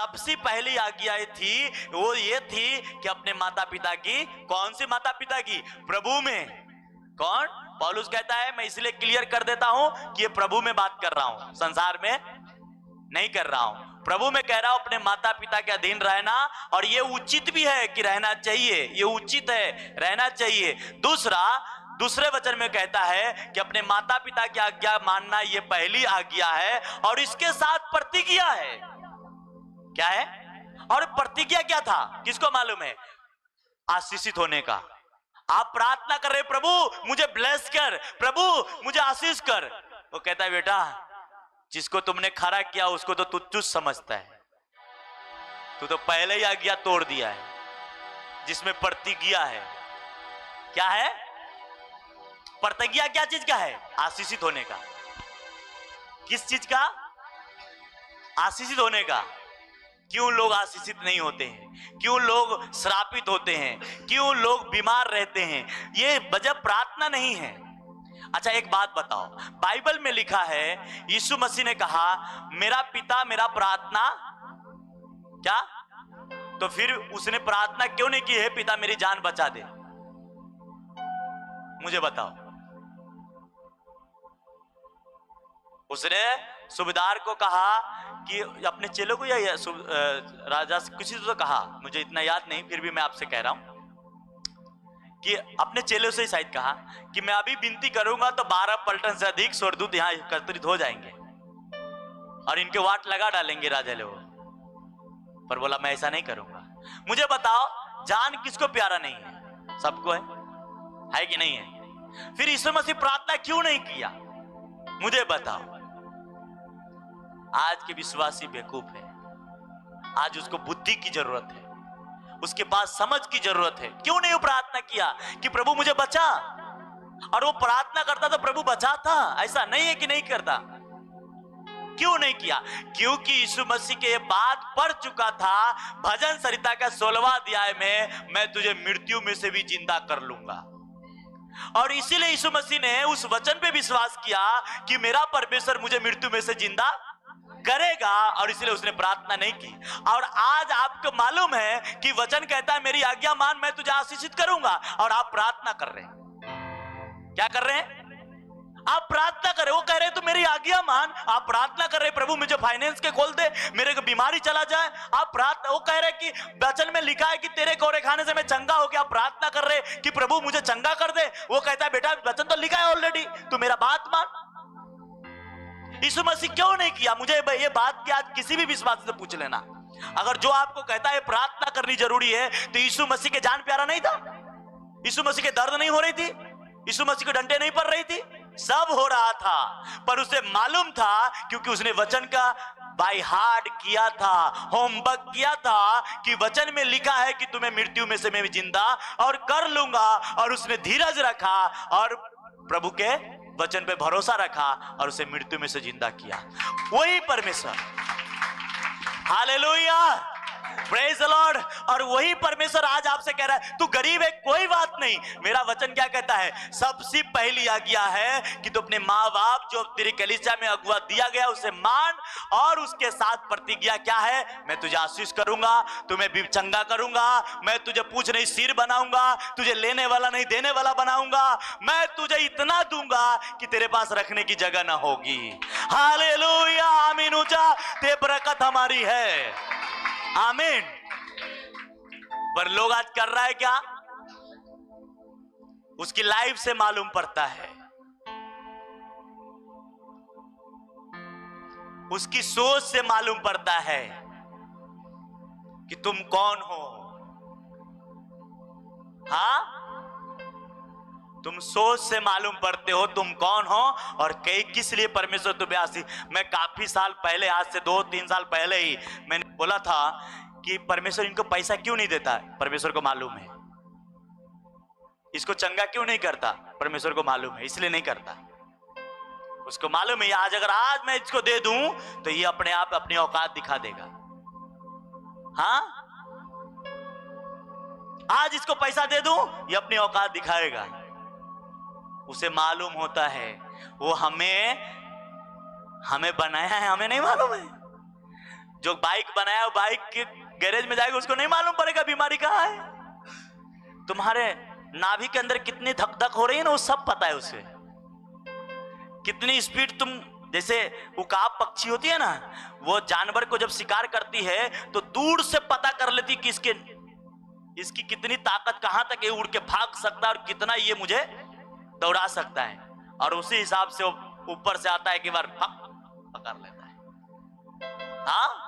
सबसे पहली आज्ञा थी वो ये थी कि अपने माता पिता की, कौन सी माता पिता की? प्रभु में। कौन? पौलुस कहता है मैं इसलिए क्लियर कर देता हूं कि ये प्रभु में बात कर रहा हूं, संसार में नहीं कर रहा हूं। प्रभु में कह रहा हूं अपने माता पिता के अधीन रहना, और ये उचित भी है कि रहना चाहिए, ये उचित है, रहना चाहिए। दूसरे वचन में कहता है कि अपने माता पिता की आज्ञा मानना ये पहली आज्ञा है, और इसके साथ प्रतिज्ञा है। क्या है? और प्रतिज्ञा क्या था, किसको मालूम है? आशीषित होने का। आप प्रार्थना कर रहे प्रभु मुझे ब्लेस कर, प्रभु मुझे आशीष कर। वो कहता है बेटा जिसको तुमने खरा किया उसको तो तू तुच्छ समझता है, तू तो पहले ही आज्ञा तोड़ दिया है जिसमें प्रतिज्ञा है। क्या है प्रतिज्ञा? क्या चीज का है? आशीषित होने का। किस चीज का? आशीषित होने का। क्यों लोग आशीषित नहीं होते हैं? क्यों लोग श्रापित होते हैं? क्यों लोग बीमार रहते हैं? ये वजह प्रार्थना नहीं है। अच्छा एक बात बताओ, बाइबल में लिखा है यीशु मसीह ने कहा मेरा पिता मेरा प्रार्थना क्या? तो फिर उसने प्रार्थना क्यों नहीं की है पिता मेरी जान बचा दे? मुझे बताओ। उसने सूबेदार को कहा कि अपने चेलों को या राजा किसी से तो कहा, मुझे इतना याद नहीं, फिर भी मैं आपसे कह रहा हूं कि अपने चेलों से ही शायद कहा कि मैं अभी विनती करूंगा तो 12 पलटन से अधिक स्वर्गदूत यहां एकत्रित हो जाएंगे और इनके वाट लगा डालेंगे राजा लोग। पर बोला मैं ऐसा नहीं करूंगा। मुझे बताओ जान किसको प्यारा नहीं है? सबको है कि नहीं है? फिर यीशु मसीह प्रार्थना क्यों नहीं किया? मुझे बताओ। आज के विश्वासी बेवकूफ है, आज उसको बुद्धि की जरूरत है, उसके पास समझ की जरूरत है। क्यों नहीं वो प्रार्थना किया कि प्रभु मुझे बचा? और वो प्रार्थना करता तो प्रभु बचाता, ऐसा नहीं है कि नहीं करता। क्यों नहीं किया? क्योंकि यीशु मसीह के बात पढ़ चुका था भजन संहिता का 16वां अध्याय में, मैं तुझे मृत्यु में से भी जिंदा कर लूंगा। और इसीलिए यीशु मसीह ने उस वचन पे विश्वास किया कि मेरा परमेश्वर मुझे मृत्यु में से जिंदा करेगा, और इसलिए उसने प्रार्थना नहीं की। और आज आपको मालूम है कि वचन कहता है मेरी आज्ञा मान मैं तुझे आशीषित करूंगा, और आप प्रार्थना कर रहे हैं। क्या कर रहे हैं? आप प्रार्थना कर रहे। वो कह रहे तू मेरी आज्ञा मान, आप प्रार्थना कर रहे प्रभु मुझे फाइनेंस के खोल दे, मेरे को बीमारी चला जाए। आप प्रार्थना, वो कह रहे कि वचन में लिखा है कि तेरे कोरे खाने से मैं चंगा हो गया। आप प्रार्थना कर रहे कि प्रभु मुझे चंगा कर दे। वो कहता है बेटा वचन तो लिखा है ऑलरेडी, तू मेरा बात मान। यीशु मसीह क्यों नहीं किया? मुझे ये बात की आज किसी भी विश्वासी से पूछ लेना। अगर जो आपको कहता है प्रार्थना करनी जरूरी है तो यीशु मसीह के जान प्यारा नहीं था? यीशु मसीह के दर्द नहीं हो रही थी? यीशु मसीह के डंडे नहीं पड़ रही थी? सब हो रहा था, पर उसे मालूम था क्योंकि उसने वचन का बाय हार्ट किया था, होमवर्क किया था कि वचन में लिखा है कि तुम्हें मृत्यु में से मैं जिंदा और कर लूंगा। और उसने धीरज रखा और प्रभु के वचन पे भरोसा रखा और उसे मृत्यु में से जिंदा किया। वही परमेश्वर, हालेलुया, प्रेज द लॉर्ड। और वही परमेश्वर आज आपसे कह रहा है तू गरीब है कोई बात नहीं, मेरा वचन क्या कहता है? सबसे पहली आज्ञा है कि तू अपने माँ बाप जो तेरी कलीसिया में अगुआ दिया गया उसे मान, और उसके साथ प्रतिज्ञा क्या है? मैं तुझे आशीष करूंगा, तुम्हें भी चंगा करूंगा, मैं तुझे पूछ नहीं सिर बनाऊंगा, तुझे लेने वाला नहीं देने वाला बनाऊंगा, मैं तुझे इतना दूंगा कि तेरे पास रखने की जगह ना होगी। हालेलुया, आमीन। ऊंचा ते बरकत हमारी है, आमीन। पर लोग आज कर रहा है क्या? उसकी लाइफ से मालूम पड़ता है, उसकी सोच से मालूम पड़ता है कि तुम कौन हो। हाँ, तुम सोच से मालूम पड़ते हो तुम कौन हो और कई किस लिए परमेश्वर तुम्हें आशीष। मैं काफी साल पहले, आज से 2-3 साल पहले ही मैंने बोला था कि परमेश्वर इनको पैसा क्यों नहीं देता? परमेश्वर को मालूम है। इसको चंगा क्यों नहीं करता? परमेश्वर को मालूम है, इसलिए नहीं करता। उसको मालूम है आज अगर आज मैं इसको दे दूं तो ये अपने आप अपनी औकात दिखा देगा। हाँ, आज इसको पैसा दे दूं ये अपनी औकात दिखाएगा। उसे मालूम होता है वो हमें बनाया है, हमें नहीं मालूम है। जो बाइक बनाया वो बाइक के गैरेज में जाएगा, उसको नहीं मालूम पड़ेगा बीमारी कहाँ है। तुम्हारे नाभि के अंदर कितनी धक धक हो रही है ना, वो सब पता है उसे। कितनी स्पीड तुम, जैसे उकाब पक्षी होती है ना, वो जानवर को जब शिकार करती है तो दूर से पता कर लेती कि इसकी कितनी ताकत, कहां तक ये उड़ के भाग सकता है और कितना ये मुझे दौड़ा सकता है, और उसी हिसाब से वो ऊपर से आता है कि बार पकड़ लेता है। हाँ,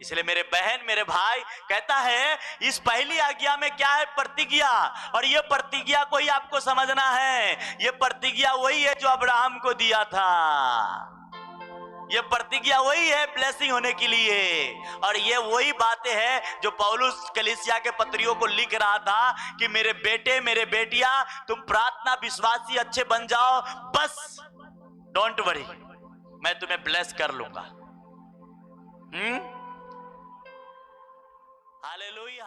इसलिए मेरे बहन मेरे भाई कहता है इस पहली आज्ञा में क्या है? प्रतिज्ञा। और ये प्रतिज्ञा को ही आपको समझना है। ये प्रतिज्ञा वही है जो अब्राहम को दिया था। ये प्रतिज्ञा वही है ब्लेसिंग होने के लिए। और ये वही बातें हैं जो पौलुस कलीसिया के पत्रियों को लिख रहा था कि मेरे बेटे मेरे बेटियां, तुम प्रार्थना विश्वासी अच्छे बन जाओ, बस डोंट वरी, मैं तुम्हें ब्लेस कर लूंगा। हालेलुया।